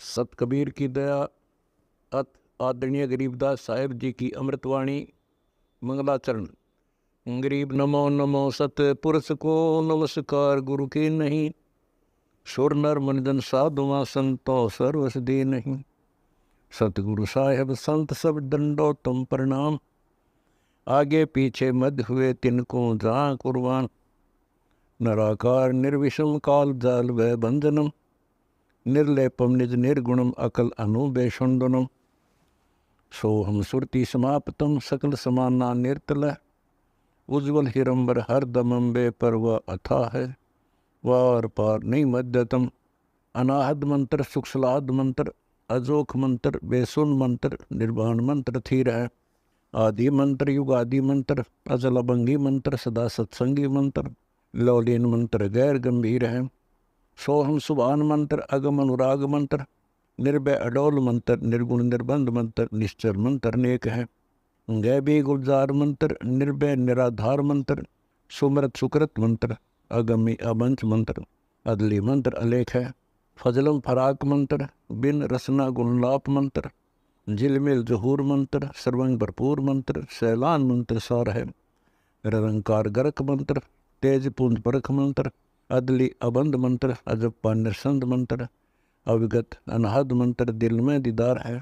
सत कबीर की दया अत आदरणीय गरीबदास साहेब जी की अमृतवाणी मंगलाचरण। गरीब नमो नमो सत पुरुष को नमस्कार गुरु के नहीं, सुर नर मनजन साधुआ संतो सर्वस दे नहीं। सतगुरु साहेब संत सब दंडो तुम प्रणाम, आगे पीछे मध्य हुए तिनको जहाँ कुर्बान। नराकार निर्विषम काल जाल व बंधनम, निर्लेपम निज निर्गुणम अकल अनुबेषुंडनम। सोहम सुरति समाप्तम सकल समाना निर्तल, उज्ज्वल हिरंबर हर दमंबे पर वह अथा है, वार पार नहीं मध्यतम। अनाहद मंत्र सुखसलाद मंत्र, अजोख मंत्र बेसुन मंत्र, निर्वाण मंत्र थीर है। आदि मंत्र युगादि मंत्र, अजल अभंगी मंत्र सदा सत्संगी मंत्र, लौलीन मंत्र गैर गंभीर है। सोहम सुभान मंत्र अगम अनुराग मंत्र, निर्भय अडोल मंत्र निर्गुण निर्बंध मंत्र, निश्चर मंत्र नेक है। गैबी गुलजार मंत्र, निर्भय निराधार मंत्र, सुमरत सुकृत मंत्र, अगमी अबंच मंत्र, अदली मंत्र अलेख है। फजलम फराक मंत्र, बिन रसना गुणलाप मंत्र, झिलमिल जहूर मंत्र, सर्वंग भरपूर मंत्र, सैलान मंत्र सार है। निरंकार गरक मंत्र, तेज पुंज परख मंत्र, अदली अबंध मंत्र, अजप्पा निरसंद मंत्र, अविगत अनहद मंत्र, दिल में दीदार है।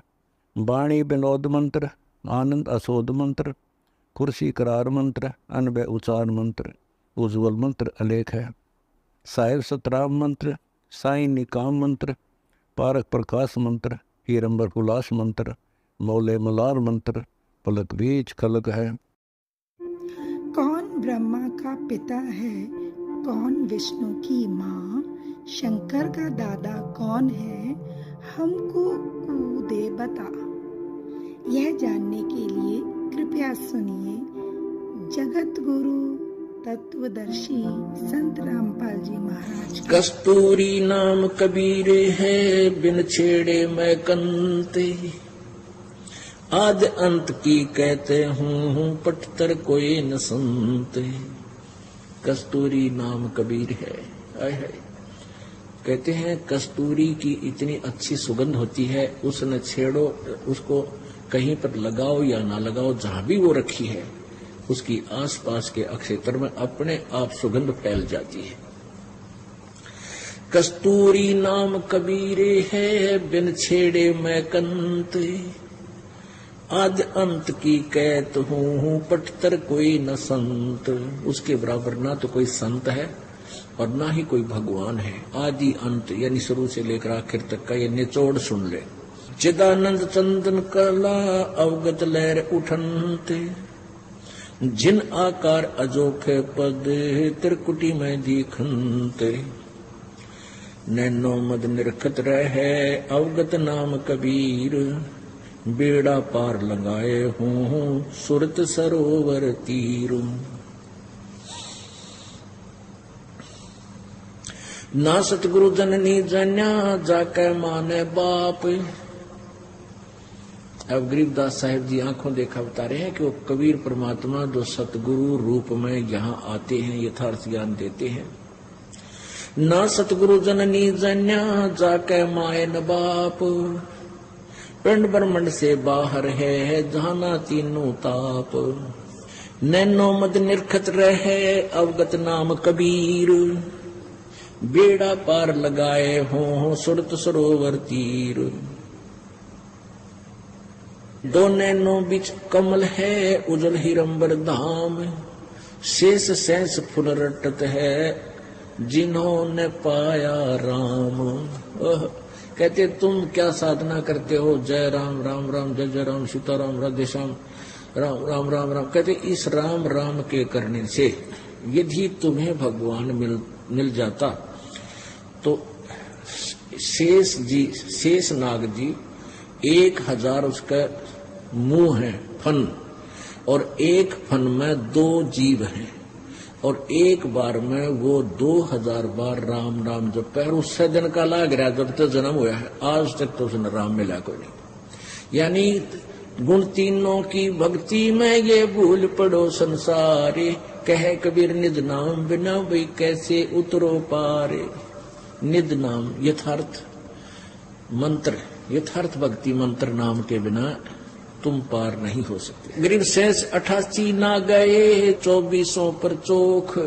वाणी विनोद मंत्र, आनंद असोद मंत्र, कुर्सी करार मंत्र, अनबय उचार मंत्र, उज्ज्वल मंत्र अलेख है। साहिब सतराम मंत्र, साई निकाम मंत्र, पारक प्रकाश मंत्र, हीरंबर हुलास मंत्र, मौले मलार मंत्र, पलक बीज खलक है। कौन ब्रह्मा का पिता है, कौन विष्णु की माँ, शंकर का दादा कौन है, हमको दे बता। यह जानने के लिए कृपया सुनिए जगत गुरु तत्वदर्शी संत रामपाल जी महाराज। कस्तूरी नाम कबीरे है, बिन छेड़े मैं कंते। आद अंत की कहते हूँ, पटतर कोई न सुनते। कस्तूरी नाम कबीर है। आय है कहते हैं कस्तूरी की इतनी अच्छी सुगंध होती है, उस न छेड़ो, उसको कहीं पर लगाओ या ना लगाओ, जहां भी वो रखी है उसकी आसपास के क्षेत्र में अपने आप सुगंध फैल जाती है। कस्तूरी नाम कबीरे है, बिन छेड़े मैं कंते। आद अंत की कहत हूँ, पटतर कोई न संत। उसके बराबर ना तो कोई संत है और ना ही कोई भगवान है। आदि अंत यानी शुरू से लेकर आखिर तक का ये निचोड़ सुन ले। चिदानंद चंदन कला अवगत लहर उठनते, जिन आकार अजोखे पद त्रिकुटी में दिखनते। नैनो मद निरखत रहे अवगत नाम कबीर, बेड़ा पार लगाए हूँ सुरत सरोवर तीर। ना सतगुरु जननी जन्या, जाके माने बाप। अब गरीबदास साहिब जी आंखों देखा बता रहे हैं कि वो कबीर परमात्मा जो सतगुरु रूप में यहाँ आते हैं, यथार्थ ज्ञान देते हैं। ना सतगुरु जननी जन्या, जाके माए न बाप। पिंड ब्रह्मंड से बाहर है, जाना तीनों ताप। नैनो मद निरखत रहे अवगत नाम कबीर, बेड़ा पार लगाए हों सुरत सरोवर तीर। दो नैनो बिच कमल है, उजल हिरंबर धाम। शेष सैंस फुल रटत है, जिन्होंने पाया राम। कहते तुम क्या साधना करते हो, जय राम राम राम जय जय राम, सीता राम राधे श्याम, राम राम राम राम। कहते इस राम राम के करने से यदि तुम्हें भगवान मिल जाता तो शेष नाग जी 1000 उसका मुंह है फन, और एक फन में 2 जीव हैं, और एक बार में वो 2000 बार राम राम जप है। और उससे दिन का लाग रहा जब तक जन्म हुआ है, आज तक तो उसने राम मिला कोई नहीं। यानी गुण तीनों की भक्ति में ये भूल पड़ो संसारे, कहे कबीर निज नाम बिना भाई कैसे उतरो पारे। निज नाम यथार्थ मंत्र, यथार्थ भक्ति मंत्र नाम के बिना तुम पार नहीं हो सकते। गरीब शेष 88 ना गए, 2400 पर चोख,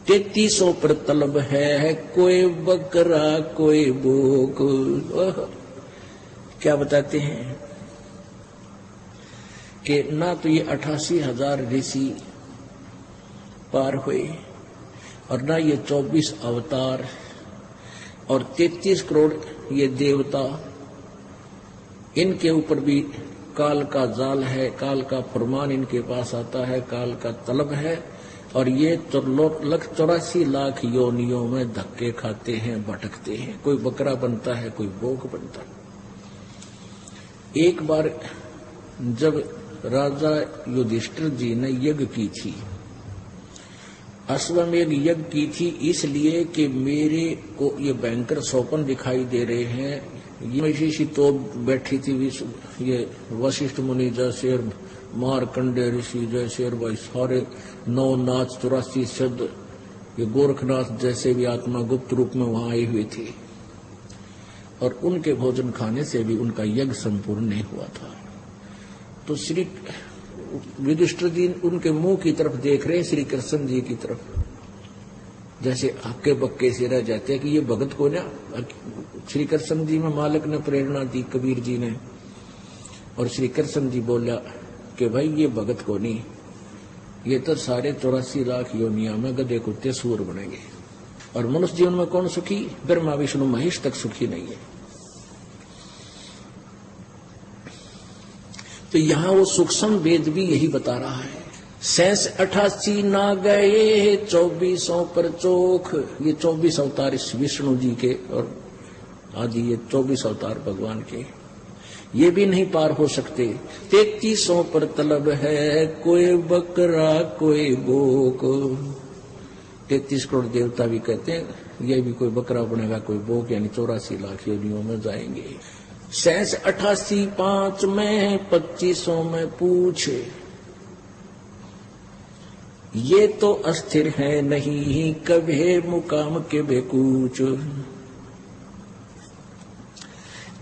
3300 पर तलब है, कोई बकरा कोई बोक। क्या बताते हैं कि ना तो ये 88,000 ऋषि पार हुए और ना ये 24 अवतार और 33 करोड़ ये देवता, इनके ऊपर भी काल का जाल है, काल का फरमान इनके पास आता है, काल का तलब है और ये 84 लाख योनियों में धक्के खाते हैं, भटकते हैं। कोई बकरा बनता है, कोई बोक बनता है। एक बार जब राजा युधिष्ठिर जी ने यज्ञ की थी, अश्वमेध यज्ञ की थी, इसलिए कि मेरे को ये भयंकर सौपन दिखाई दे रहे हैं। ये तो बैठी थी ये वशिष्ठ मुनि जैसे, मारकंडे ऋषि जैसे, और भाई सारे 9 नाच 84 शब्द, ये गोरखनाथ जैसे भी आत्मा गुप्त रूप में वहां आई हुई थी और उनके भोजन खाने से भी उनका यज्ञ संपूर्ण नहीं हुआ था। तो श्री युधिष्ठिर जी उनके मुंह की तरफ देख रहे, श्री कृष्ण जी की तरफ, जैसे हक्के बक्के से रह जाते हैं कि ये भगत को ना। श्री कृष्ण जी में मालिक ने प्रेरणा दी, कबीर जी ने, और श्री कृष्ण जी बोला कि भाई ये भगत को नहीं, ये तो सारे 84 लाख योनिया में गधे कुत्ते सूर बनेंगे। और मनुष्य जीवन में कौन सुखी? ब्रह्मा विष्णु महेश तक सुखी नहीं है। तो यहां वो सूक्ष्म वेद भी यही बता रहा है। शेष 88 ना गए, 2400 पर चोख। ये 24 अवतार इस विष्णु जी के और आदि ये 24 अवतार भगवान के, ये भी नहीं पार हो सकते। 3300 पर तलब है, कोई बकरा कोई बोक। 33 करोड़ देवता भी कहते हैं ये भी कोई बकरा बनेगा कोई बोक, यानी 84 लाख योनियों में जाएंगे। शेष 88 5 में 2500 में पूछे, ये तो अस्थिर है नहीं, कभी मुकाम के बेकूच।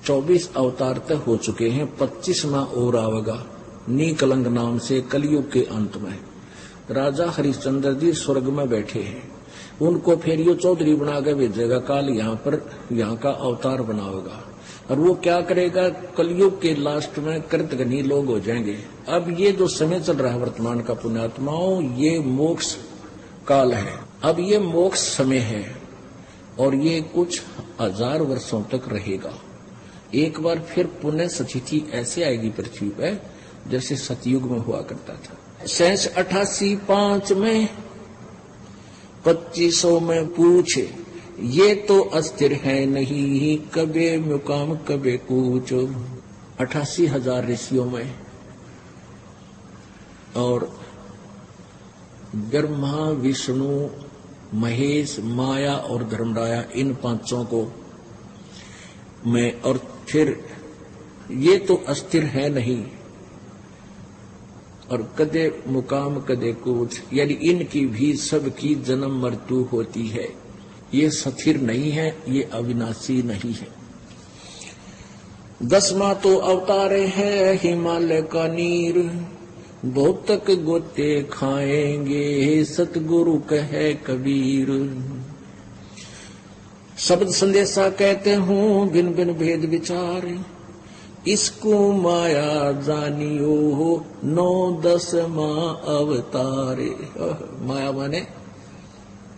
24 अवतार तक हो चुके हैं, 25वां और आवेगा नीकलंग नाम से कलयुग के अंत में। राजा हरिश्चंद्र जी स्वर्ग में बैठे हैं, उनको फिर यो चौधरी बना के भेजेगा, काल यहाँ का अवतार बनावेगा। और वो क्या करेगा? कलयुग के लास्ट में कृतघ्नी लोग हो जाएंगे। अब ये जो समय चल रहा है वर्तमान का पुण्यात्माओं, ये मोक्ष काल है। अब ये मोक्ष समय है और ये कुछ 1000 वर्षों तक रहेगा। एक बार फिर पुण्य स्थिति ऐसे आएगी पृथ्वी पर जैसे सतयुग में हुआ करता था। शेष 88 5 में 2500 में पूछे, ये तो अस्थिर है नहीं, कबे मुकाम कबे कूच। 88,000 ऋषियों में और ब्रह्मा विष्णु महेश माया और धर्मराया, इन पांचों को में, और फिर ये तो अस्थिर है नहीं और कदे मुकाम कदे कूच, यानी इनकी भी सबकी जन्म मृत्यु होती है। ये स्थिर नहीं है, ये अविनाशी नहीं है। 10वां तो अवतारे है हिमालय का नीर, बहुत तक गोते खाएंगे सतगुरु कहे कबीर। शब्द संदेशा कहते हूँ बिन बिन भेद विचार, इसको माया जानियो 9-10वां अवतार। माया माने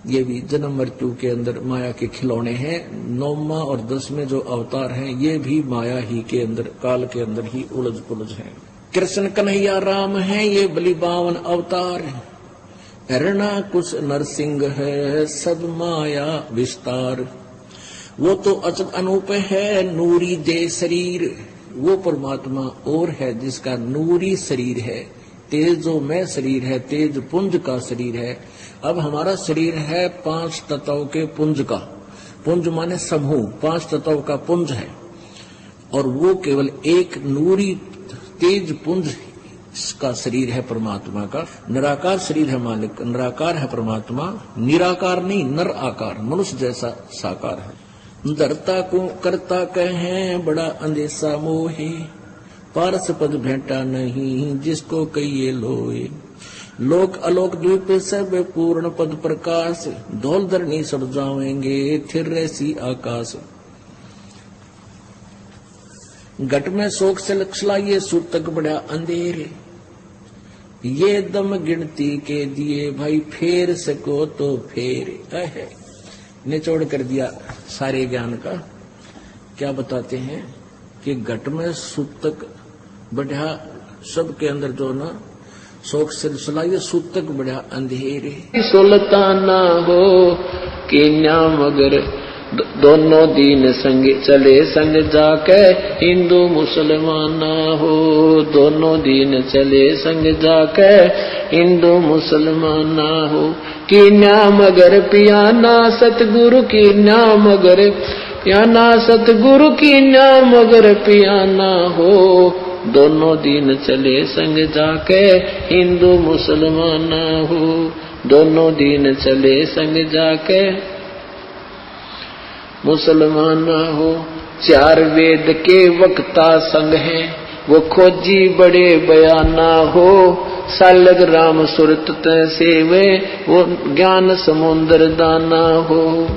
ये भी जन्म मृत्यु के अंदर माया के खिलौने हैं। 9वां और 10वें जो अवतार हैं ये भी माया ही के अंदर, काल के अंदर ही उलझ पुलझ हैं। कृष्ण कन्हैया राम है ये बलि 52 अवतार, हरणा कुछ नरसिंह है सब माया विस्तार। वो तो अचल अनूप है नूरी दे शरीर, वो परमात्मा और है जिसका नूरी शरीर है, तेजो में शरीर है, तेज पुंज का शरीर है। अब हमारा शरीर है 5 तत्वों के पुंज का, पुंज माने समूह, 5 तत्वों का पुंज है और वो केवल एक नूरी तेज पुंज का शरीर है परमात्मा का। निराकार शरीर है मालिक, निराकार है परमात्मा, निराकार नहीं नर आकार, मनुष्य जैसा साकार है। धरता को करता कहें बड़ा अंदेशा मोहे, पारस पद भेंटा नहीं जिसको कहिए लोए। लोक अलोक द्वीप सब पूर्ण पद प्रकाश, धौल धरनी सड़ जाएंगे थिर रहसी आकाश। घट में शोक से लक्षलाइए सूतक बड़ा अंधेरे, ये दम गिनती के दिए भाई फेर सको तो फेर। निचोड़ कर दिया सारे ज्ञान का। क्या बताते हैं कि घट में सूतक बढ़िया, सबके अंदर जो ना शोक सिलसिला, ये सूतक बढ़िया अंधेरे। सुल्ताना हो कि न्याम अगर दोनों दीन संग चले संग जाके, हिंदू मुसलमाना हो दोनों दीन चले संग जाके, हिंदू मुसलमाना हो। कि न्याम अगर पियाना सतगुरु की न्याम अगर पियाना सतगुरु की न्याम अगर पियाना हो, दोनों दीन चले संग जाके, हिंदू मुसलमाना हो दोनों दीन चले संग जाके, मुसलमाना हो। चार वेद के वक्ता संग हैं वो खोजी बड़े बयाना हो, सालग राम सुरत सेवे वो ज्ञान समुद्र दाना हो।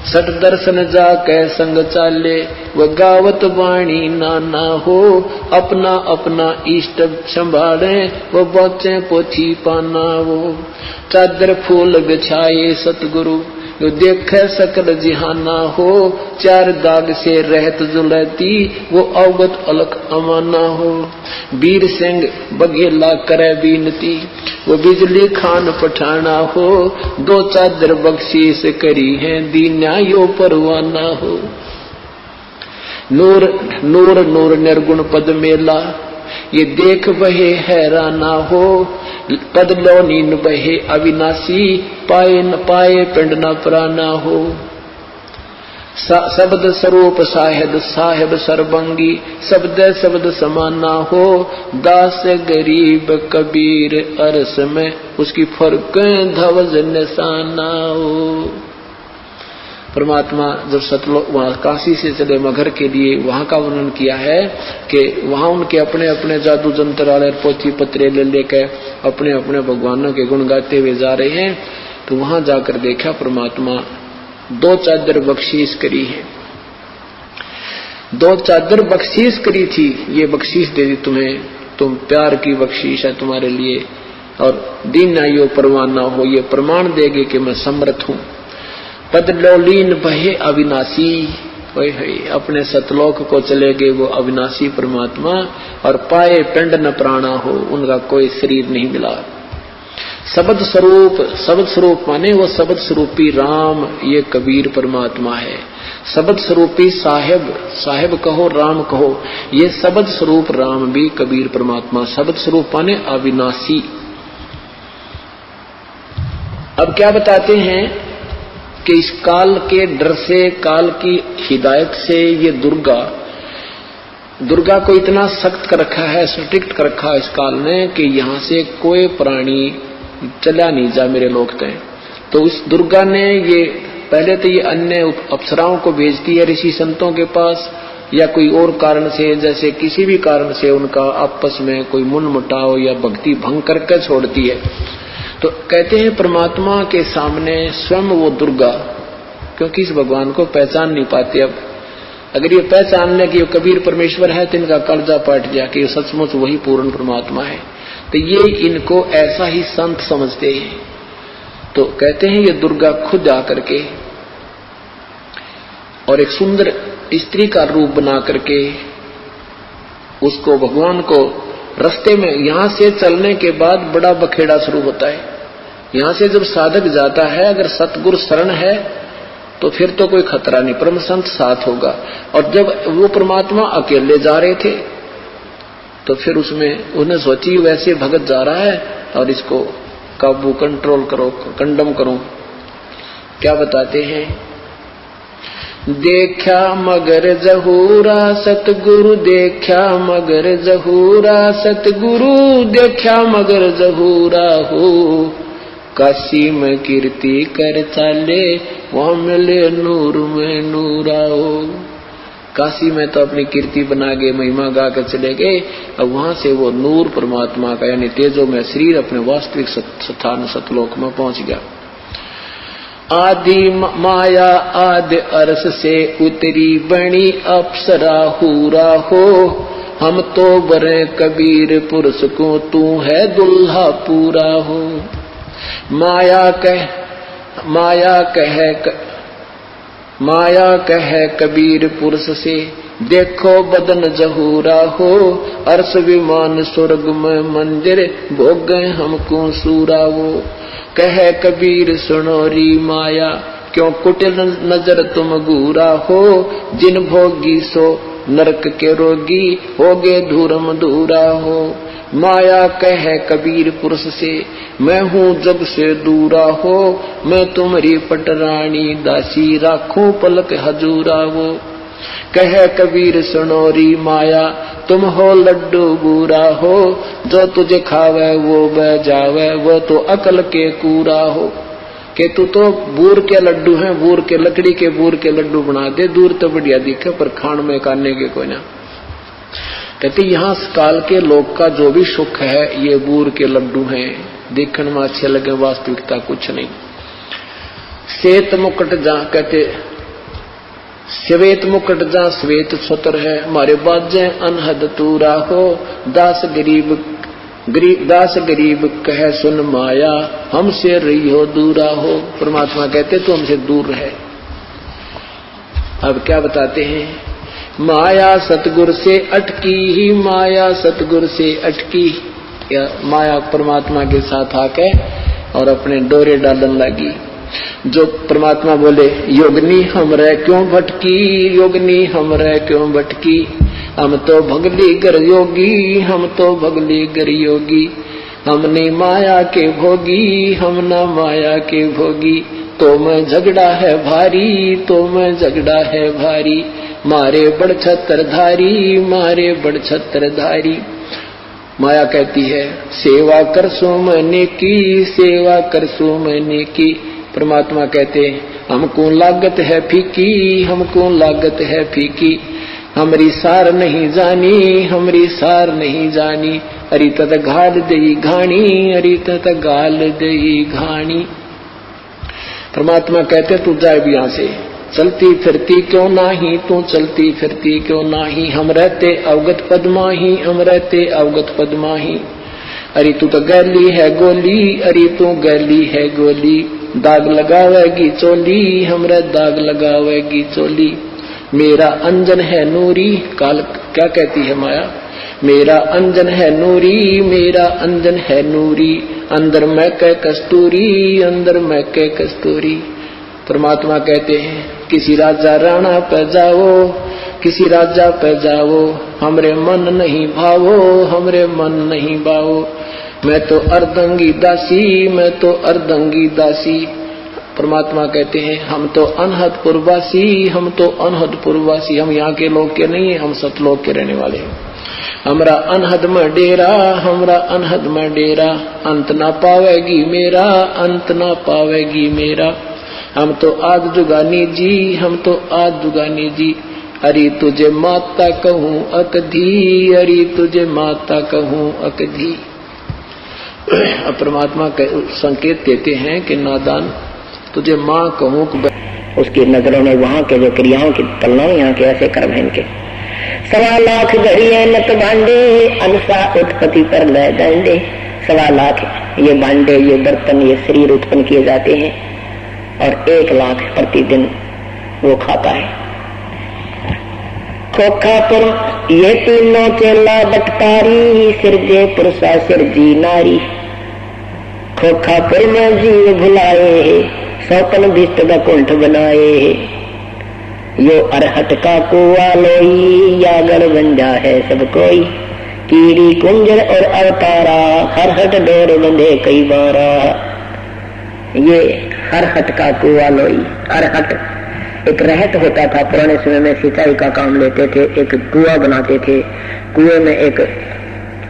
सठ दर्शन जाके संग चाले वो गावत वाणी नाना हो, अपना अपना इष्ट संभाले वो बचे पोथी पाना वो। चादर फूल बिछाए सतगुरु जो देखे सकल जिहाना हो, चार दाग से रहत जुलती वो अवगत अलख अमाना हो। वीर सिंह बघेला करे बीनती वो बिजली खान पठाना हो, दो चादर बख्शीश करी है दीन्या यो परवाना हो। नूर नूर नूर निर्गुण पद मेला ये देख बहे हैराना हो, पद लो नीन बहे अविनाशी पाए न पाए पिंड न प्राना हो। शब्द स्वरूप साहेब साहेब सर्वंगी शब्द शब्द समाना हो, दास गरीब कबीर अरस में उसकी फर्क धवज निशाना हो। परमात्मा जब सतलोक वहां काशी से चले मगर के लिए, वहां का वर्णन किया है कि वहां उनके अपने अपने जादू जंत्र वाले पोथी पत्रे ले लेकर अपने अपने भगवानों के गुण गाते हुए जा रहे हैं। तो वहां जाकर देखा परमात्मा दो चादर बख्शीश करी है, दो चादर बख्शीश करी थी, ये बख्शीश दे दी तुम्हें, तुम प्यार की बख्शीश है तुम्हारे लिए, और दीन आयो परवाना हो, ये प्रमाण देगे कि मैं समर्थ हूं। पद लोलीन बहे अविनाशी, अपने सतलोक को चले गए वो अविनाशी परमात्मा, और पाए पिंड न प्राणा हो, उनका कोई शरीर नहीं मिला। शब्द स्वरूप, शब्द स्वरूप माने वो शब्द स्वरूपी राम, ये कबीर परमात्मा है। शब्द स्वरूपी साहेब, साहेब कहो राम कहो, ये शब्द स्वरूप राम भी कबीर परमात्मा। शब्द स्वरूप माने अविनाशी। अब क्या बताते हैं कि इस काल के डर से, काल की हिदायत से ये दुर्गा को इतना सख्त कर रखा है, स्ट्रिक्ट कर रखा है इस काल ने कि यहां से कोई प्राणी चला नहीं जा मेरे लोग तय। तो इस दुर्गा ने ये पहले तो ये अन्य अप्सराओं को भेजती है ऋषि संतों के पास, या कोई और कारण से, जैसे किसी भी कारण से उनका आपस में कोई मुटाव या भक्ति भंग करके छोड़ती है। तो कहते हैं परमात्मा के सामने स्वयं वो दुर्गा, क्योंकि इस भगवान को पहचान नहीं पाते। अब अगर ये पहचान ले कि ये कबीर परमेश्वर है तो इनका कलजा पाट गया कि सचमुच वही पूर्ण परमात्मा है, तो ये इनको ऐसा ही संत समझते हैं। तो कहते हैं ये दुर्गा खुद आकर के और एक सुंदर स्त्री का रूप बना करके उसको, भगवान को रास्ते में, यहां से चलने के बाद बड़ा बखेड़ा शुरू होता है। यहां से जब साधक जाता है, अगर सतगुरु शरण है तो फिर तो कोई खतरा नहीं, परम संत साथ होगा। और जब वो परमात्मा अकेले जा रहे थे तो फिर उसमें उन्हें सोची वैसे भगत जा रहा है और इसको काबू, कंट्रोल करो, कंडम करो। क्या बताते हैं, देखा मगर जहूरा सतगुरु, देखा मगर जहूरा सतगुरु, देखा मगर जहूरा हो, काशी में कीर्ति कर चाले वहां मिले नूर में नूराओ। काशी में तो अपनी कीर्ति बना के महिमा गा कर चले गए, अब वहां से वो नूर परमात्मा का यानी तेजो में शरीर अपने वास्तविक स्थान सतलोक में पहुंच गया। आदि माया आदि अर्श से उतरी बनी अप्सरा हूरा हो, हम तो बरे कबीर पुरुष को तू है दुल्हा पूरा हो। माया कहे कबीर पुरुष से देखो बदन जहूरा हो, अर्श विमान स्वर्ग में मंदिर भोग गए हमको सूरा वो। कहे कबीर सुनो री माया क्यों कुटिल नजर तुम घूरा हो, जिन भोगी सो नरक के रोगी होगे धूरम धूरा हो। माया कहे कबीर पुरुष से मैं हूँ जग से दूरा हो, मैं तुम्हारी पटरानी दासी राखूं पलक हजूरा वो। कहे कबीर सुनो री माया तुम हो लड्डू बूरा हो, जो तुझे खावे वो बह जावे वो तो अकल के कूरा हो। कि तू तो बूर के लड्डू हैं, बूर के लकड़ी के बूर के लड्डू बना दे, दूर तो बढ़िया दिखे पर खान में काटने के कोई ना। कहते यहाँ काल के लोग का जो भी सुख है ये बूर के लड्डू हैं, देखने में अच्छे लगे, वास्तविकता कुछ नहीं। श्वेत मुकुट जहाँ कहते श्वेत मुकुट जहाँ श्वेत छत्र है, हमारे बाजे अनहद तूरा हो, दास गरीब कहे सुन माया हमसे रही हो दूरा हो। परमात्मा कहते तो हमसे दूर रहे। अब क्या बताते हैं, माया सतगुरु से अटकी ही, माया सतगुरु से अटकी। या माया परमात्मा के साथ आके और अपने डोरे डालन लगी। जो परमात्मा बोले योगनी हमरे क्यों भटकी, योगनी हमरे क्यों भटकी, हम तो भगली गर योगी, हम तो भगली गर योगी, हमने माया के भोगी, हम न माया के भोगी, तो मैं झगड़ा है भारी, तो मैं झगड़ा है भारी, मारे बड़ छत्रधारी, मारे बड़ छत्रधारी। माया कहती है सेवा कर सो मैंने की, सेवा कर सो मैंने की। परमात्मा कहते हमको लागत है फीकी, हमको लागत है फीकी, हमरी सार नहीं जानी, हमरी सार नहीं जानी, अरी तत घाल दई घाणी, अरी तत गाल दई घाणी। परमात्मा कहते तू जाए भी यहाँ से, चलती फिरती क्यों नाही, तू चलती फिरती क्यों नाही, हम रहते अवगत पद्माही, हम रहते अवगत पद्माही। अरे तू तो गैली है गोली, अरे तू गैली है गोली, दाग लगावेगी चोली, हमरे दाग लगावेगी चोली। मेरा अंजन है नूरी, काल क्या कहती है माया, मेरा अंजन है नूरी, मेरा अंजन है नूरी, अंदर मैं कै कस्तूरी, अंदर मैं कै कस्तूरी। परमात्मा कहते हैं किसी राजा राणा पे जाओ, किसी राजा पे जाओ, हमरे मन नहीं भावो, हमरे मन नहीं भावो, मैं तो अर्धंगी दासी, मैं तो अर्धंगी दासी। परमात्मा कहते हैं हम तो अनहदपुर वासी, हम तो अनहदपुर वासी, हम यहाँ के लोग के नहीं है, हम सतलोक के रहने वाले हैं। हमरा अनहद में डेरा, हमरा अनहद में डेरा, अंत ना पावेगी मेरा, अंत ना पावेगी मेरा। हम तो आद जुगानी जी, हम तो आद जुगानी जी, अरे तुझे माता कहूँ अकधी, अरे तुझे माता कहूँ अकधी। परमात्मा संकेत देते हैं कि नादान तुझे माँ कहूँ। उसकी नजरों में वहाँ के जो क्रियाओं की तुलना यहाँ के ऐसे कर्म हैं इनके। 1.25 लाख घड़िए नत बांडे, अनुसा उत्पत्ति पर लय दंडे। 1.25 लाख ये बांडे, ये बर्तन, ये शरीर उत्पन्न किए जाते हैं और 1 लाख प्रतिदिन वो खाता है। खोखापुर ये तीनों चेला बटकारी, सिरजे पुरुषा सिरजी नारी। खोखापुर में जीव भुलाए, सौतन भिष्ट का कुंठ बनाए। यो अरहट का कुआ लोई, यागड़ बंजा है सब कोई। कीड़ी कुंजर और अवतारा, हरहट डोर बंधे कई बारा। ये हरहट का कुआ लोई, अरहट एक रहट होता था पुराने समय में, सिंचाई का काम लेते थे, एक कुआं बनाते थे, कुएं में एक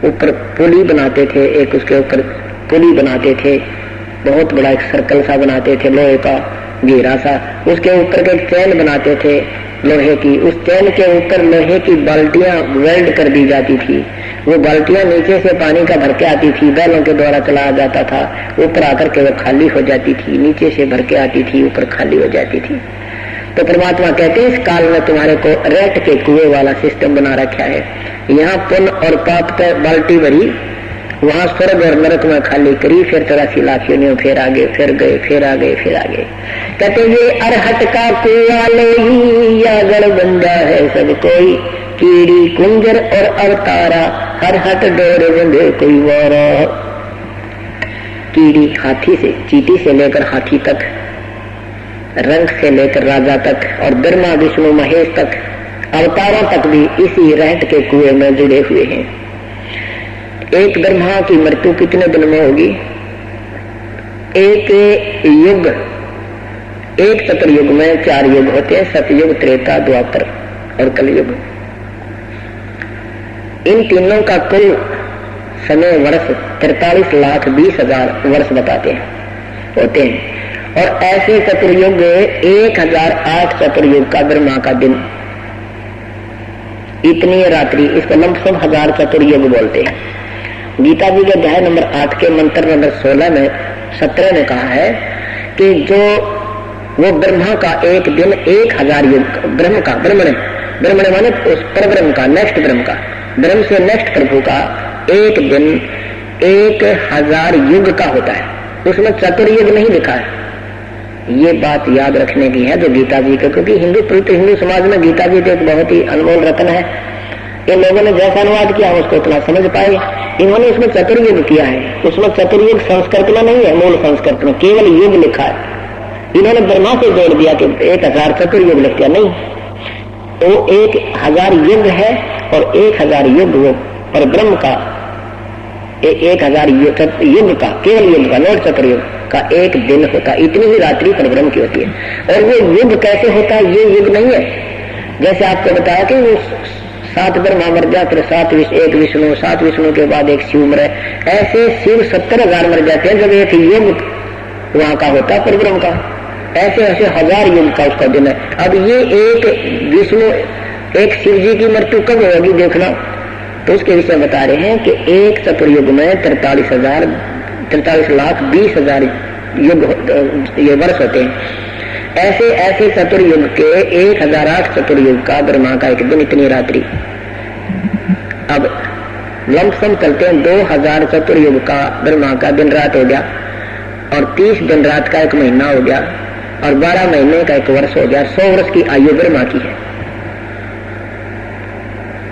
ऊपर पुली बनाते थे, एक उसके ऊपर पुली बनाते थे, बहुत बड़ा एक सर्कल सा बनाते थे लोहे का, घेरा सा, उसके ऊपर के चैन बनाते थे लोहे की, उस चैन के ऊपर लोहे की बाल्टियां वेल्ड कर दी जाती थी। वो बाल्टियां नीचे से पानी का भर के आती थी, बैलों के द्वारा चलाया जाता था, ऊपर आकर के वो खाली हो जाती थी, नीचे से भर के आती थी, ऊपर खाली हो जाती थी। तो परमात्मा कहते हैं इस काल में तुम्हारे को रेत के कुएं वाला सिस्टम बना रखा है। यहाँ पुण्य और पाप का बाल्टी भरी, वहां स्वर्ग और नरक में खाली करी, फिर 83 लाख योनियों, फिर आगे, फिर गए, फिर आगे, फिर आगे। कहते ये अरहट का कुआं लोही या गड़बंदा है सब कोई, कीड़ी कुंजर और अवतारा हर हट डोर बंधे कोई वारा। कीड़ी हाथी से, चींटी से लेकर हाथी तक, रंग से लेकर राजा तक, और ब्रह्मा विष्णु महेश तक, अवतारों तक भी इसी रहट के कुएं में जुड़े हुए हैं। एक ब्रह्मा की मृत्यु कितने दिन में होगी? एक युग, एक चतुर्युग में 4 युग होते हैं, सतयुग, त्रेता, द्वापर और कलयुग। इन तीनों का कुल समय वर्ष 43,20,000 वर्ष बताते हैं, होते हैं। और ऐसे चतुर्युग 1008 चतुर्युग का ब्रह्मा का दिन, इतनी रात्रि, इसको लमसम 1000 चतुर्युग बोलते हैं। गीता जी के अध्याय नंबर 8 के मंत्र नंबर 16 में 17 में कहा है कि जो वो ब्रह्मा का एक दिन 1000 युग, ब्रह्म का, ब्रह्मण माने उस परब्रह्म का, नेक्स्ट ब्रह्म का, ब्रह्म से नेक्स्ट प्रभु का एक दिन 1000 युग का होता है। उसमें चतुर्युग नहीं लिखा है। ये बात याद रखने की है जो गीता जी के, क्योंकि हिंदू समाज में गीता जी तो एक बहुत ही अनमोल रत्न है। इन लोगों ने जैसा अनुवाद किया उसको उतना समझ पाए। इन्होंने इसमें चतुर्युग किया है, उसमें चतुर्युग संस्कृत में नहीं है, मूल संस्कृत में केवल युग लिखा है। इन्होंने ब्रह्मा से जोड़ दिया कि 1000 चतुर्युग लिख दिया, नहीं, वो 1000 युग है और 1000 युग वो पर ब्रह्म का 1000 युग का, केवल युग का, नोट चतुर्युग का एक दिन होता है। इतनी ही रात्रि पर ब्रह्म की होती है। और वो युग कैसे होता है? ये युग नहीं है जैसे आपको बताया कि वो 7 ब्रह्मा मर जाते, 1 विष्णु, 7 विष्णु के बाद एक शिव मरे, ऐसे शिव 70,000 मर जाते हैं जब एक युग वहां का होता है पर ब्रह्म का। ऐसे ऐसे 1000 युग का उसका दिन है। अब ये एक विष्णु, एक शिव जी की मृत्यु कब होगी देखना, तो उसके विषय बता रहे हैं कि एक चतुर्युग में 43,20,000 युग ये वर्ष होते हैं। ऐसे ऐसे चतुर्युग के 1008 चतुर्युग का ब्रह्मा का एक दिन, इतनी रात्रि। अब लमसम चलते हैं 2000 चतुर्युग का ब्रह्मा का दिन रात हो गया, और 30 दिन रात का एक महीना हो गया, और 12 महीने का एक वर्ष हो गया। 100 वर्ष की आयु ब्रह्मा की है।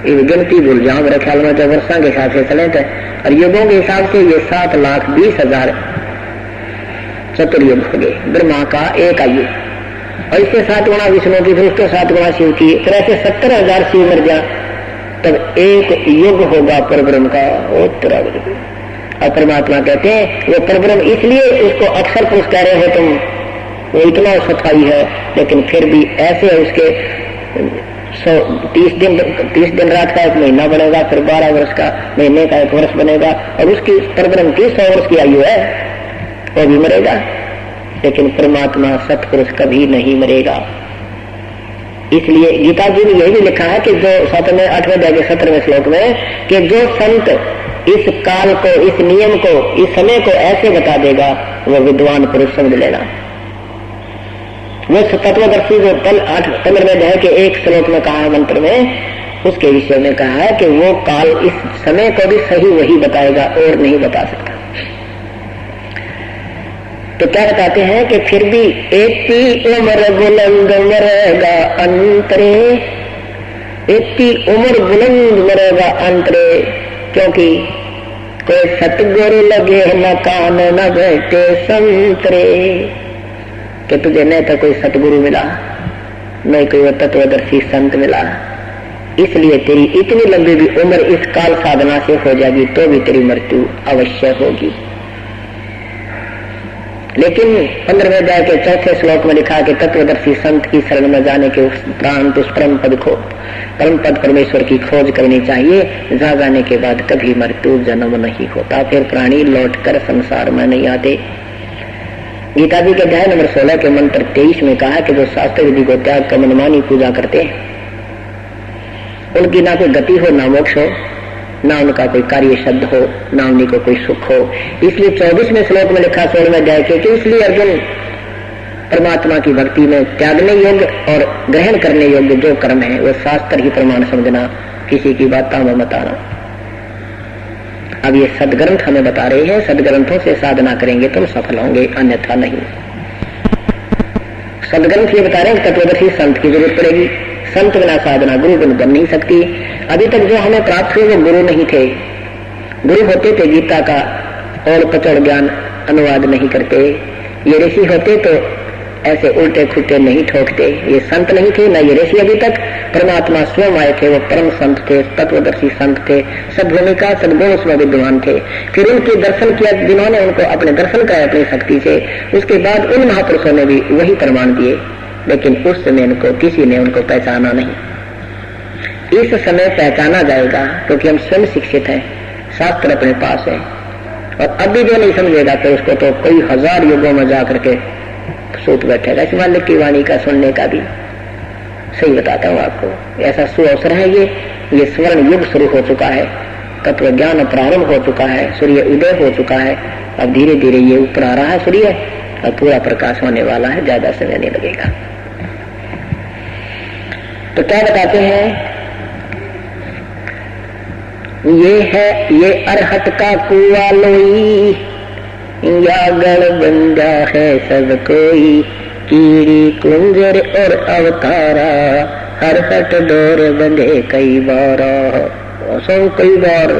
ये गिनती भूल जाओ मेरे ख्याल में, तो वर्षों के हिसाब से चले थे, और युगों के हिसाब से ये 7,20,000 चतुर्युग हो गए ब्रह्मा का एक आयु। और इससे 7 गुना विष्णु की, फिर उसके 7 गुना शिव की, फिर ऐसे 70,000 शिव मर जा, तब एक युग होगा परब्रह्म का। और परमात्मा कहते हैं वो परब्रह्म, इसलिए उसको अक्षर पुरुष कह रहे हो तुम, वो इतना सफाई है, लेकिन फिर भी ऐसे उसके 30 दिन रात का एक महीना बनेगा, फिर 12 वर्ष का महीने का एक वर्ष बनेगा, और उसकी परब्रह्म की 100 वर्ष की आयु है, वो भी मरेगा। लेकिन परमात्मा सतपुरुष कभी नहीं मरेगा। इसलिए गीता जी ने यही भी लिखा है कि जो 7वें 8वें अध्याय के 17वें श्लोक में, कि जो संत इस काल को, इस नियम को, इस समय को ऐसे बता देगा, वो विद्वान पुरुष समझ लेना। वो तत्वदर्शी जो 15वें अध्याय के एक श्लोक में कहा है मंत्र में, उसके विषय में कहा है कि वो काल, इस समय को भी सही वही बताएगा और नहीं बता सकता। तो क्या बताते हैं कि फिर भी एती उम्र बुलंद मरेगा अंतरे, एती उम्र बुलंद मरेगा अंतरे, क्योंकि कोई सतगुरु लगे न कान न बैठे संतरे, कि तुझे न तो कोई सतगुरु मिला, न कोई तत्वदर्शी संत मिला, इसलिए तेरी इतनी लंबी भी उम्र इस काल साधना से हो जाएगी तो भी तेरी मृत्यु अवश्य होगी। लेकिन 15वें अध्याय के 4थे श्लोक में लिखा कि तत्वदर्शी संत की शरण में जाने के उपरांत उस परम पद परमेश्वर की खोज करनी चाहिए, जहाँ जाने के बाद कभी मृत्यु जन्म नहीं होता, फिर प्राणी लौटकर संसार में नहीं आते। गीता जी के अध्याय नंबर 16 के मंत्र 23 में कहा कि जो शास्त्र विधि को त्याग कर मनमानी पूजा करते हैं उनकी ना कोई गति हो, ना मोक्ष हो, ना उनका कोई कार्य शब्द हो, ना उन्हीं को कोई सुख हो। इसलिए 24वें श्लोक में लिखा 16वें अध्याय के कि इसलिए अर्जुन परमात्मा की भक्ति में त्यागने योग्य और ग्रहण करने योग्य जो कर्म है वो शास्त्र ही प्रमाण समझना, किसी की बातों में मत आना। अब ये सदग्रंथ हमें बता रहे हैं, सदग्रंथों से साधना करेंगे तुम सफल होंगे, अन्यथा नहीं। सदग्रंथ ये बता रहे हैं तत्वदर्शी संत की जरूरत पड़ेगी, संत बिना साधना गुरु बिन बन नहीं सकती। अभी तक जो हमें प्राप्त हुए वो गुरु नहीं थे, गुरु होते थे गीता का और पचड़ ज्ञान अनुवाद नहीं करते, ये ऋषि होते तो ऐसे उल्टे खुलते नहीं ठोकते, ये संत नहीं थे ना ये ऋषि। अभी तक परमात्मा स्वयं आए थे, वो परम संत थे, तत्वदर्शी संत थे, सद्गुणी का सद्गुण उसमें विद्वान थे। फिर उनके दर्शन किया जिन्होंने उनको अपने दर्शन कराए अपनी शक्ति से, उसके बाद उन महापुरुषों ने भी वही प्रमाण दिए, लेकिन उस समय उनको किसी ने उनको पहचाना नहीं। इस समय पहचाना जाएगा क्योंकि हम स्वयं शिक्षित हैं, शास्त्र अपने पास है, और अभी जो नहीं समझेगा तो उसको तो कई हजार युगों में जा करके सूत बैठेगा। इस मालिक की वाणी का सुनने का भी सही बताता हूँ आपको, ऐसा सुअवसर है ये स्वर्ण युग शुरू हो चुका है, तत्व ज्ञान प्रारंभ हो चुका है, सूर्य उदय हो चुका है, अब धीरे धीरे ये ऊपर आ रहा है सूर्य और पूरा प्रकाश होने वाला है, ज्यादा समय नहीं लगेगा। तो क्या बताते हैं, ये अरहत का कुआ लोई, यागड़ बंदा है सब कोई, कीड़ी कुंजर और अवतारा, हरहट डोर बंधे कई बार, कई बार,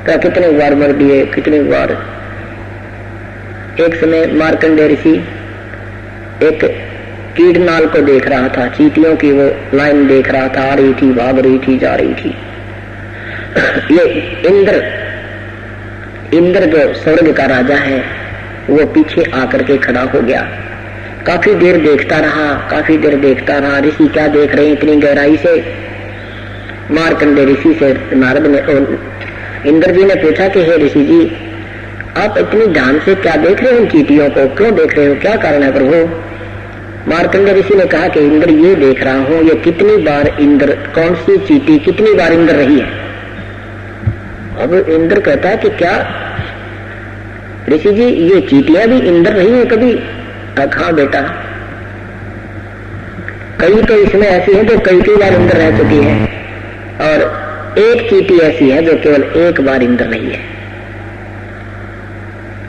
तो कितने बार मर दिए, कितने बार। एक समय मार्कंडेय ऋषि एक कीड़नाल को देख रहा था, चींटियों की वो लाइन देख रहा था, आ रही थी, भाग रही थी, जा रही थी। ये इंद्र जो स्वर्ग का राजा है वो पीछे आकर के खड़ा हो गया, काफी देर देखता रहा, ऋषि क्या देख रहे हैं इतनी गहराई से। मार्कंडेय ऋषि से नारद ने इंद्र जी ने पूछा कि हे ऋषि जी, आप इतनी ध्यान से क्या देख रहे हो, उन चींटियों को क्यों देख रहे हो, क्या कारण है प्रभु। मार्कंडेय ऋषि ने कहा कि इंद्र ये देख रहा हूं, ये कितनी बार इंद्र, कौन सी चींटी कितनी बार इंद्र रही है। अब इंद्र कहता है कि क्या ऋषि जी ये चींटियां भी इंद्र रही है कभी। हाँ बेटा, कई तो इसमें ऐसी हैं जो कई बार इंद्र रह चुकी है, और एक चींटी ऐसी है जो केवल एक बार इंद्र नहीं है।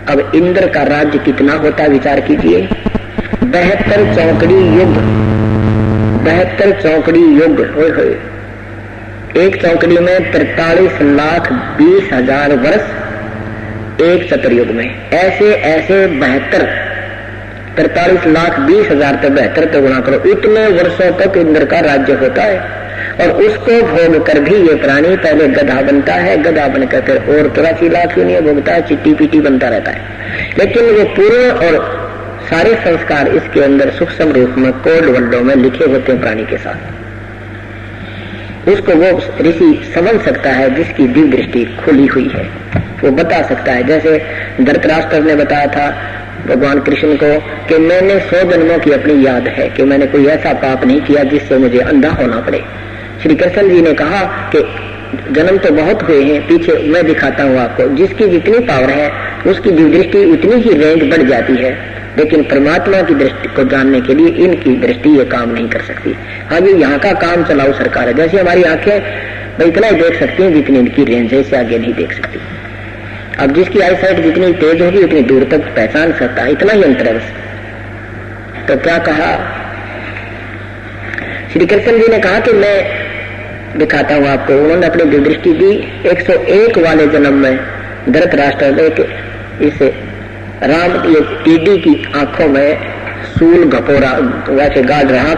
अब इंद्र का राज्य कितना होता है विचार कीजिए, 72 चौकड़ी युग, एक चौकड़ी में 43,20,000 वर्ष, एक चतुर्युग में ऐसे 43,20,000 तो 72 तो गुणा करो, इतने वर्षों तक इंद्र का राज्य होता है। और उसको भोग कर भी ये प्राणी पहले गधा बनता है, गधा बनकर फिर और 83 लाख यूनियन भोगता है, चिट्टी पीटी बनता रहता है। लेकिन वो पूरे और सारे संस्कार इसके अंदर सूक्ष्म रूप में कोड वर्डों में लिखे होते हैं प्राणी के साथ। उसको वो ऋषि समझ सकता है जिसकी दिव्य दृष्टि खुली हुई है, वो बता सकता है। जैसे धृतराष्ट्र ने बताया था भगवान कृष्ण को कि मैंने 100 जन्मों की अपनी याद है कि मैंने कोई ऐसा पाप नहीं किया जिससे मुझे अंधा होना पड़े। श्री कृष्ण जी ने कहा कि जन्म तो बहुत हुए हैं, पीछे मैं दिखाता हूँ आपको, जिसकी जितनी पावर है उसकी दिव्य दृष्टि उतनी ही रेंज बढ़ जाती है, लेकिन परमात्मा की दृष्टि को जानने के लिए इनकी दृष्टि ये काम नहीं कर सकती। हाँ, ये यहाँ का काम चलाओ सरकार है, जैसे हमारी आंखें भाई इतना ही देख सकती हैं जितनी इनकी रेंज है, इससे आगे नहीं देख सकती। अब जिसकी आई साइट जितनी तेज होगी उतनी दूर तक पहचान सकता है, इतना ही अंतर है बस। तो क्या कहा श्री कृष्ण जी ने कहा कि मैं दिखाता हूँ आपको। उन्होंने अपनी दृष्टि दी 101 वाले जन्म में धृतराष्ट्र ने इस राम ये टीडी की आंखों में सूल घपोरा वैसे गाड़ रहा,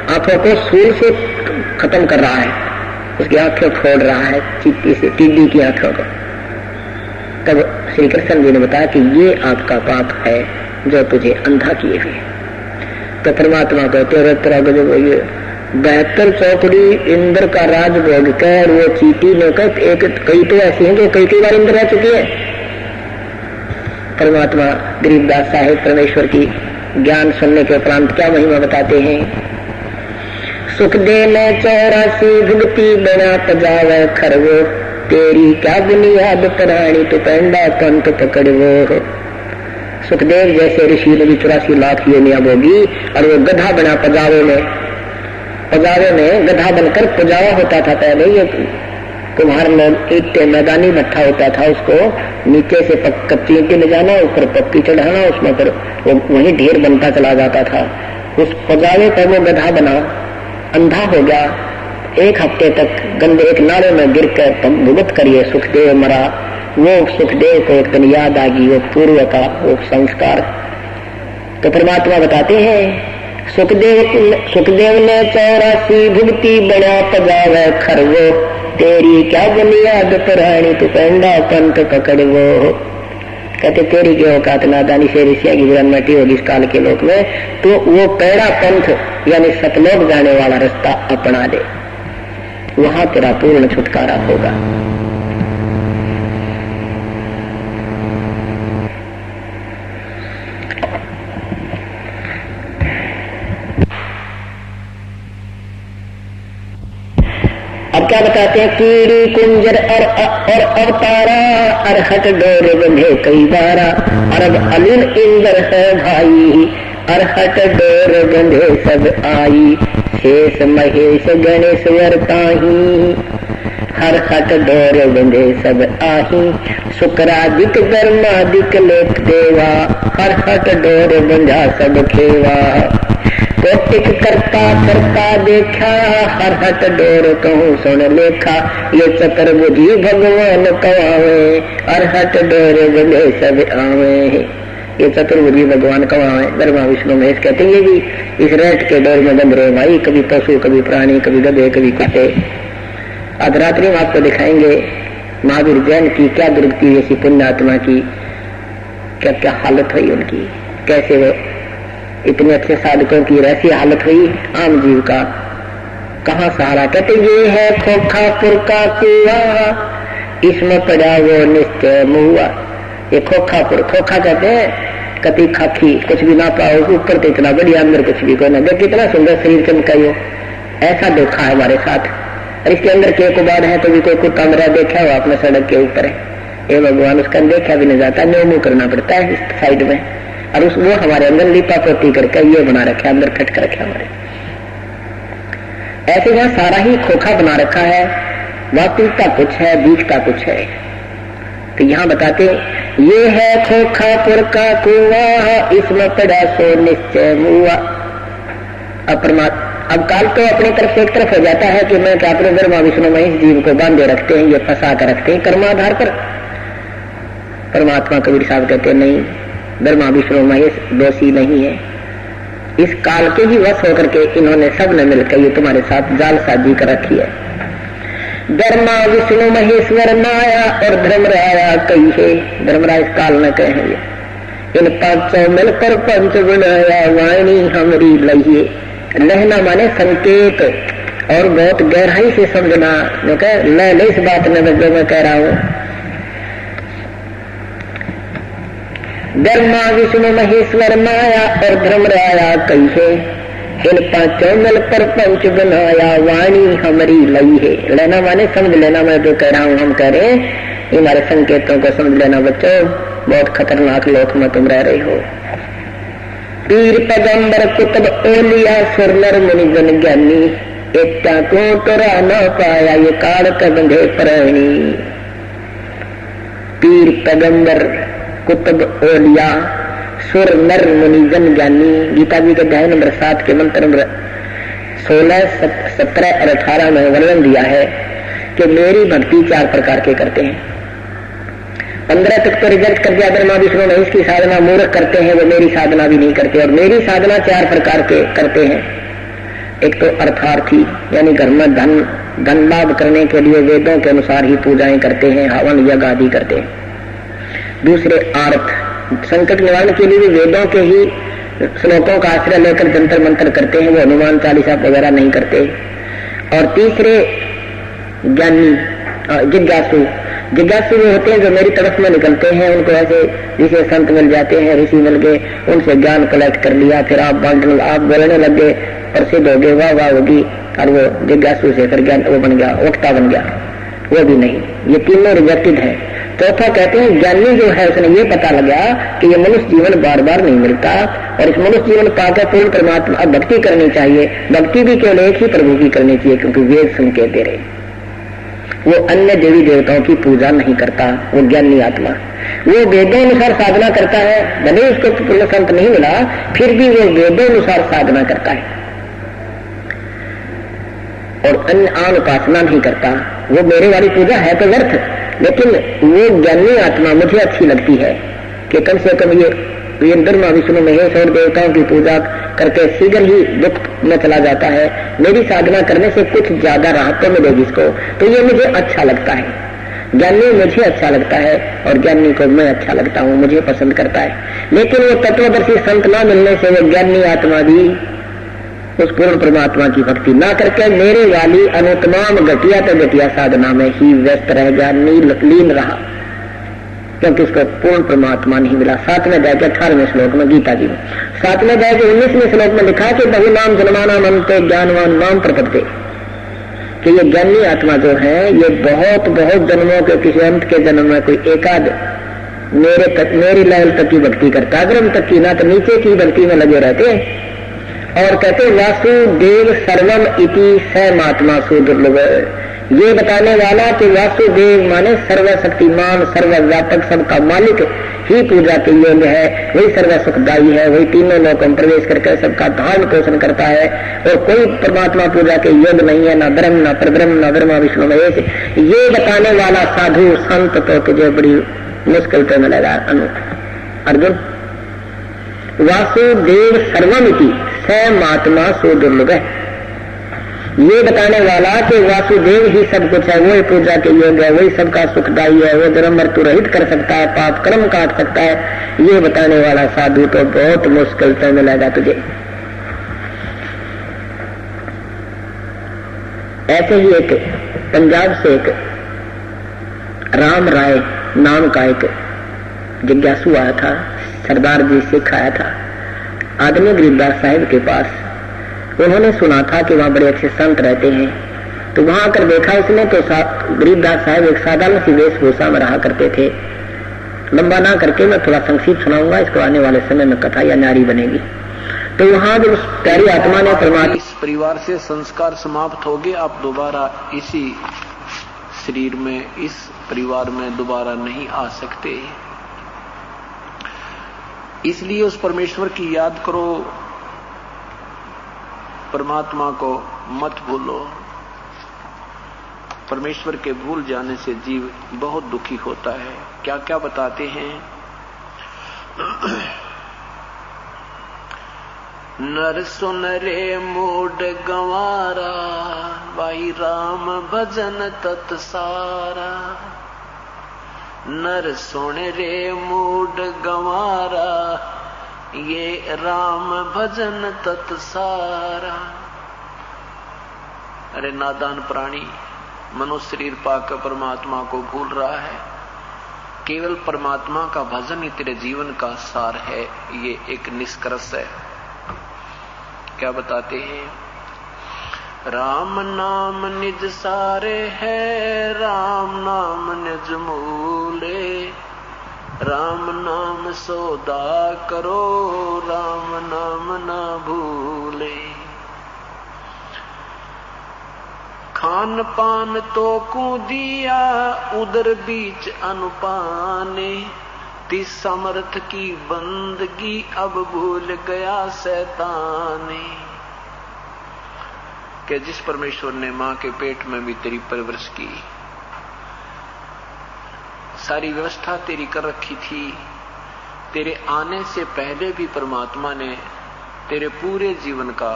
आंखों को सूल से खत्म कर रहा है, उसकी आंखें फोड़ रहा है चीटी से, टीडी की आंखों को। तब श्री कृष्ण जी ने बताया कि ये आपका पाप है जो तुझे अंधा किए हुए। तो परमात्मा कहते ये 72 चौकड़ी इंद्र का राज भोग कर वो चीटी ने कई तो ऐसी हैं जो कई बार इंद्र रह चुकी है। परमात्मा गरीबदास साहेब परमेश्वर की ज्ञान सुनने के उपरांत क्या महिमा बताते हैं। सुख देने 84 भुगती बिना पजावे खरवो, तेरी क्या बुनियाद प्राणी तू पेंडा पंथ पकड़वो। सुखदेव जैसे ऋषि ने भी 84 लाख योनियां भोगी और वो गधा बना पजावे में गधा बनकर पजावा होता था। पहले ये कुम्हार लोग ईंटें मैदानी भट्ठा होता था, उसको नीचे से कच्ची ईंटें ले जाना, ऊपर पक्की चढ़ाना, उसमें फिर वो वहीं ढेर बनता चला जाता था। उस पजावे पर वो गधा बना, अंधा हो गया, 1 हफ्ते तक गंदे एक नाले में गिर कर भुगत करिए सुखदेव मरा। वो सुखदेव को एक दिन याद आ गई, वो पूर्व का वो संस्कार। तो परमात्मा बताते हैं सुखदेव ने 84 भुगती बना पजावे खरवो, तेरी क्या बुनियाद प्राणी तू पेंडा पंथ पकड़वो। कहते तेरी की औकात नादानी से ऋषिया की बुरान मटी होगी इस काल के लोक में, तो वो पेड़ा पंथ यानी सतलोक जाने वाला रास्ता अपना ले, वहां तेरा पूर्ण छुटकारा होगा। अब क्या बताते हैं, कीड़ी कुंजर और अवतारा अरहट डोर बंधे कई बारा, अरब अलिन इंद्र है भाई, अरहट डोर बंधे सब आई, शेष महेश गणेश वरताही, हर हट डोर बंधे सब आही, शुक्रादिक धर्मादिक लोक देवा, हर हट डोर बंधा सब खेवा, कोटिक करता करता देखा, हर हट डोर कहूँ सुन लेखा, ये चतुर्भुजी भगवान कवावे, हर हट डोर बंधे सब आवे। ये चतुर्भुजी भगवान कवावे, ब्रह्मा विष्णु महेश कहते हैं, ये भी इस रेट के डोर में बंध रहे भाई, कभी पशु कभी प्राणी कभी गधे कभी कुत्ते। आज रात्रि में आपको दिखाएंगे महावीर जैन की क्या दुर्गति, ऐसी पुण्यात्मा की क्या क्या हालत हुई उनकी, कैसे वो इतने अच्छे साधकों की ऐसी हालत हुई, आम जीव का कहाँ सहारा। कहते ये है खोखापुर का कुआ, इसमें पड़ा वो निश्चय मुआ। ये खोखापुर, खोखा कहते हैं कति खाखी, कुछ भी ना पाओ, ऊपर तो इतना बढ़िया अंदर कुछ भी कोई ना। देख कितना सुंदर शरीर चमकाई हो, ऐसा देखा है हमारे साथ। और इसके अंदर के कुबाड़ है तो भी कोई कुत्ता मेरा देखा हो आपने सड़क के ऊपर है, ये भगवान उसका देखा भी नहीं जाता, न्यू करना पड़ता है इस साइड में, और उस वो हमारे अंदर लिपा पोती करके ये बना रखा है, अंदर खटका रखा हमारे। ऐसे यहाँ सारा ही खोखा बना रखा है, वास्तविकता कुछ है, दिखता कुछ है। तो यहाँ बताते ये है खोखापुर का कुआं, इसमें पड़ा सो निश्चय मुआ। अब काल तो अपनी तरफ से एक तरफ हो जाता है कि मैं क्या अपने ब्रह्मा विष्णु महेश जीव को बांधे रखते हैं, ये फंसा कर रखते हैं कर्माधार पर। परमात्मा कबीर साहब कहते नहीं, ब्रह्मा विष्णु महेश दोषी नहीं है, इस काल के ही वश होकर के इन्होंने सब ने मिलकर ये तुम्हारे साथ जालसाजी कर रखी है। ब्रह्मा विष्णु महेश्वर माया और धर्मराया कही है, धर्मराय इस काल न कहे, इन पांचों मिलकर पंच बनाया वाणी हमारी लहिए। लहना माने संकेत, और बहुत गहराई से समझना, मैं इस बात में जो मैं कह रहा हूं। ब्रह्मा विष्णु महेश्वर माया और धर्मराया कही है, इन पांचों मिल पर पंच बनाया वाणी हमारी लई है। लेना माने समझ लेना, मैं जो कह रहा हूँ हम कह रहे हैं, हमारे संकेतों को समझ लेना बच्चों, बहुत खतरनाक लोक में तुम रह रहे हो। पीर पैगंबर कुतुब ओलिया सुरनर मुनिजन ज्ञानी, एकता को तोरा न पाया ये काल कबंधे प्राणी। पीर पैगंबर कुतुब ओलिया सुर नर मुनिजन ज्ञानी, गीता जी के अध्याय नंबर 7 के मंत्र नंबर 16, 17 और 18 में वर्णन दिया है कि मेरी भक्ति 4 प्रकार के करते हैं। 15 तक तो रिजल्ट कर दिया, ब्रह्मा विष्णु महेश की साधना मूर्ख करते हैं, वो मेरी साधना भी नहीं करते। और मेरी साधना 4 प्रकार के करते हैं। एक तो अर्थार्थी, यानी घर में धन लाभ करने के लिए वेदों के अनुसार ही पूजाएं करते हैं, हवन यज्ञ आदि करते हैं। दूसरे आर्थ, संकट निवारण के लिए भी वेदों के ही श्लोकों का आश्रय लेकर जंतर मंत्र करते हैं, वो हनुमान चालीसा वगैरह नहीं करते। और तीसरे ज्ञानी जिज्ञासु, जिज्ञासु वो होते हैं जो मेरी तरफ में निकलते हैं, उनको ऐसे जिसे संत मिल जाते हैं, ऋषि मिल गए, उनसे ज्ञान कलेक्ट कर लिया, फिर आप बोलने लग गए, प्रसिद्ध हो गए, वाह वाह होगी, और वो जिज्ञासु से फिर ज्ञान वो बन गया, वक्ता बन गया, वो भी नहीं। ये तीनों रिजेक्टेड है। चौथा कहते हैं ज्ञानी जो है उसने ये पता लगा कि ये मनुष्य जीवन बार बार नहीं मिलता, और इस मनुष्य जीवन पाकर पूर्ण परमात्मा अब भक्ति करनी चाहिए। भक्ति भी केवल एक ही प्रभु की करनी चाहिए, क्योंकि वेद संकेत दे रहे। वो अन्य देवी देवताओं की पूजा नहीं करता। वो ज्ञानी आत्मा वो वेदोनुसार साधना करता है, भले उसको पूर्ण संत नहीं मिला, फिर भी वो वेदोनुसार साधना करता है और अन्य आन उपासना नहीं करता। वो मेरे वाली पूजा है तो व्यर्थ, लेकिन वो ज्ञानी आत्मा मुझे अच्छी लगती है कि कम से कम ये ब्रह्मा विष्णु महेश और देवताओं की पूजा करके शीघ्र ही दुख में चला जाता है, मेरी साधना करने से कुछ ज्यादा राहत तो मिलेगी इसको, तो ये मुझे अच्छा लगता है। ज्ञानी मुझे अच्छा लगता है और ज्ञानी को मैं अच्छा लगता हूँ, मुझे पसंद करता है। लेकिन वो तत्वदर्शी संत ना मिलने से वो ज्ञानी आत्मा भी उस पूर्ण परमात्मा की भक्ति ना करके मेरे वाली अनुतमाम घटिया तो घटिया साधना में ही व्यस्त रह गया, लीन रहा, क्योंकि उसको पूर्ण परमात्मा नहीं मिला। 7वें अध्याय के 18वें श्लोक में गीता जी में, 7वें अध्याय के 19वें श्लोक में लिखा कि बहु नाम जन्माना मनते ज्ञानवान नाम प्रपत्ते, कि ये ज्ञानी आत्मा जो है ये बहुत बहुत जन्मों के किसी अंत के जन्म में कोई एकाध मेरी लेवल तक की भक्ति करता, अग्रम तक की ना तो नीचे की भक्ति में लगे रहते हैं। और कहते वासुदेव सर्वम इति सहमात्मा सुदुर्लभ, ये बताने वाला कि वासुदेव माने सर्वशक्तिमान सर्वव्यापक सबका मालिक ही पूजा के योग्य है, वही सर्व सुखदायी है, वही तीनों लोकों में प्रवेश करके सबका धारण पोषण करता है, और कोई परमात्मा पूजा के योग्य नहीं है, ना ब्रह्म ना परब्रह्म ना ब्रह्मा विष्णु महेश। ये बताने वाला साधु संत तो तुझे बड़ी मुश्किल तो मिलेगा अर्जुन। वासुदेव सर्वमिति सहमात्मा सुदुर्लभ है, ये बताने वाला कि वासुदेव ही सब कुछ है, वही पूजा के योग्य है, वही सबका सुखदायी है, वो जन्म मृत्यु रहित कर सकता है, पाप कर्म काट सकता है, ये बताने वाला साधु तो बहुत मुश्किल से मिलेगा तुझे। ऐसे ही एक पंजाब से एक राम राय नाम का एक जिज्ञासु आया था, सरदार जी सिख आया था आदमी गरीबदास साहिब के पास। उन्होंने सुना था कि वहां बड़े अच्छे संत रहते हैं, तो वहां आकर देखा उसने तो गरीबदास साहिब एक साधारण सी वेशभूषा में रहा करते थे। लंबा ना करके मैं थोड़ा संक्षिप्त सुनाऊंगा, इसको आने वाले समय में कथा या नारी बनेगी। तो वहां जब उस प्यारी आत्मा ने परमात्मा, इस परिवार से संस्कार समाप्त हो गए, आप दोबारा इसी शरीर में इस परिवार में दोबारा नहीं आ सकते, इसलिए उस परमेश्वर की याद करो, परमात्मा को मत भूलो। परमेश्वर के भूल जाने से जीव बहुत दुखी होता है। क्या क्या बताते हैं, नर सुन रे मूड गंवारा, वाई राम भजन तत्सारा। नर सुन रे मूड गंवारा, ये राम भजन तत्सारा। अरे नादान प्राणी मनुष्य शरीर पाकर परमात्मा को भूल रहा है। केवल परमात्मा का भजन ही तेरे जीवन का सार है, ये एक निष्कर्ष है। क्या बताते हैं, राम नाम निज सारे है, राम नाम निज मूले। राम नाम सौदा करो, राम नाम ना भूले। खान पान तो को दिया, उदर बीच अनुपाने। तिस समर्थ की बंदगी अब भूल गया शैताने। कि जिस परमेश्वर ने मां के पेट में भी तेरी परवरिश की, सारी व्यवस्था तेरी कर रखी थी, तेरे आने से पहले भी परमात्मा ने तेरे पूरे जीवन का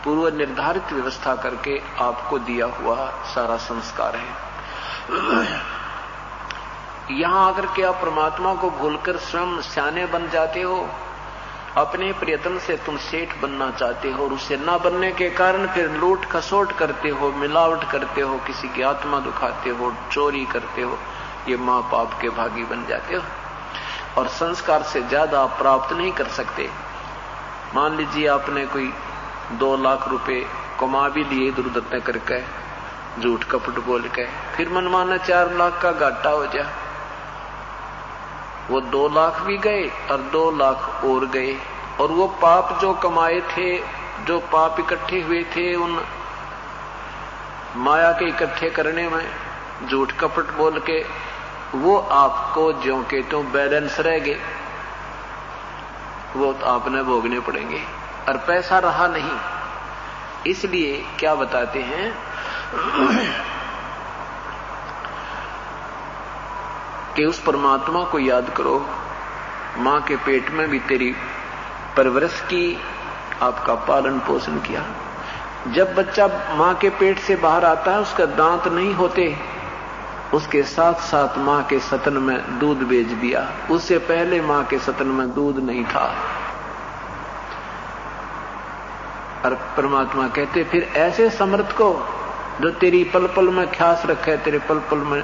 पूर्व निर्धारित व्यवस्था करके आपको दिया हुआ सारा संस्कार है। यहां आकर के आप परमात्मा को भूलकर स्वयं सियाने बन जाते हो, अपने प्रयत्न से तुम सेठ बनना चाहते हो, और उसे ना बनने के कारण फिर लूट खसोट करते हो, मिलावट करते हो, किसी की आत्मा दुखाते हो, चोरी करते हो, ये माँ पाप के भागी बन जाते हो। और संस्कार से ज्यादा आप प्राप्त नहीं कर सकते। मान लीजिए आपने कोई 2 लाख रुपए कमा भी लिए इधर उधर करके, झूठ कपट बोल के, फिर मनमाना 4 लाख का घाटा हो जाए, वो 2 लाख भी गए और 2 लाख और गए। और वो पाप जो कमाए थे, जो पाप इकट्ठे हुए थे, उन माया के इकट्ठे करने में झूठ कपट बोल के, वो आपको ज्यों के त्यों बैलेंस रह गए, वो आपने भोगने पड़ेंगे और पैसा रहा नहीं। इसलिए क्या बताते हैं कि उस परमात्मा को याद करो। मां के पेट में भी तेरी परवरिश की, आपका पालन पोषण किया। जब बच्चा मां के पेट से बाहर आता है, उसका दांत नहीं होते, उसके साथ साथ मां के सतन में दूध बेच दिया। उससे पहले मां के सतन में दूध नहीं था। और परमात्मा कहते फिर ऐसे समर्थ को जो तेरी पल पल में ख्यास रखे, तेरे पल पल में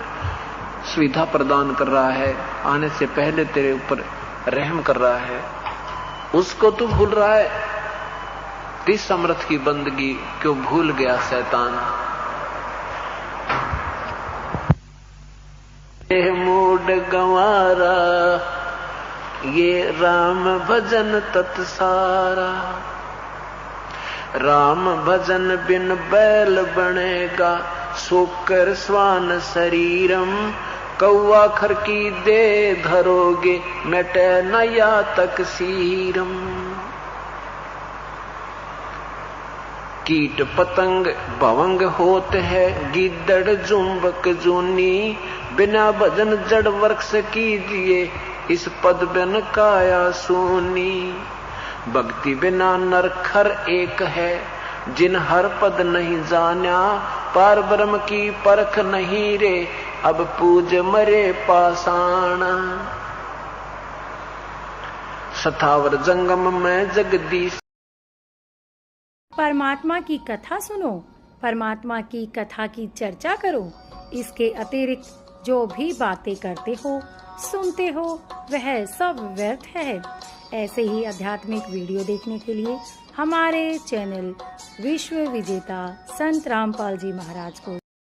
सुविधा प्रदान कर रहा है, आने से पहले तेरे ऊपर रहम कर रहा है, उसको तू भूल रहा है। इस समर्थ की बंदगी क्यों भूल गया शैतान। मूड गंवारा ये राम भजन तत्सारा। राम भजन बिन बैल बनेगा, सोकर स्वान शरीरम। कौआ खर की दे धरोगे, मिटे नया तक सीरम। कीट पतंग भवंग होत है, गिद्दड़ जुम्बक जूनी। बिना भजन जड़ वृक्ष कीजिए, इस पद बिन काया सूनी। भक्ति बिना नर खर एक है, जिन हर पद नहीं जाना। पार ब्रह्म की परख नहीं रे, अब पूज मरे पाषाण। सतावर जंगम में जगदीश। परमात्मा की कथा सुनो, परमात्मा की कथा की चर्चा करो। इसके अतिरिक्त जो भी बातें करते हो, सुनते हो, वह सब व्यर्थ है। ऐसे ही आध्यात्मिक वीडियो देखने के लिए हमारे चैनल विश्व विजेता संत रामपाल जी महाराज को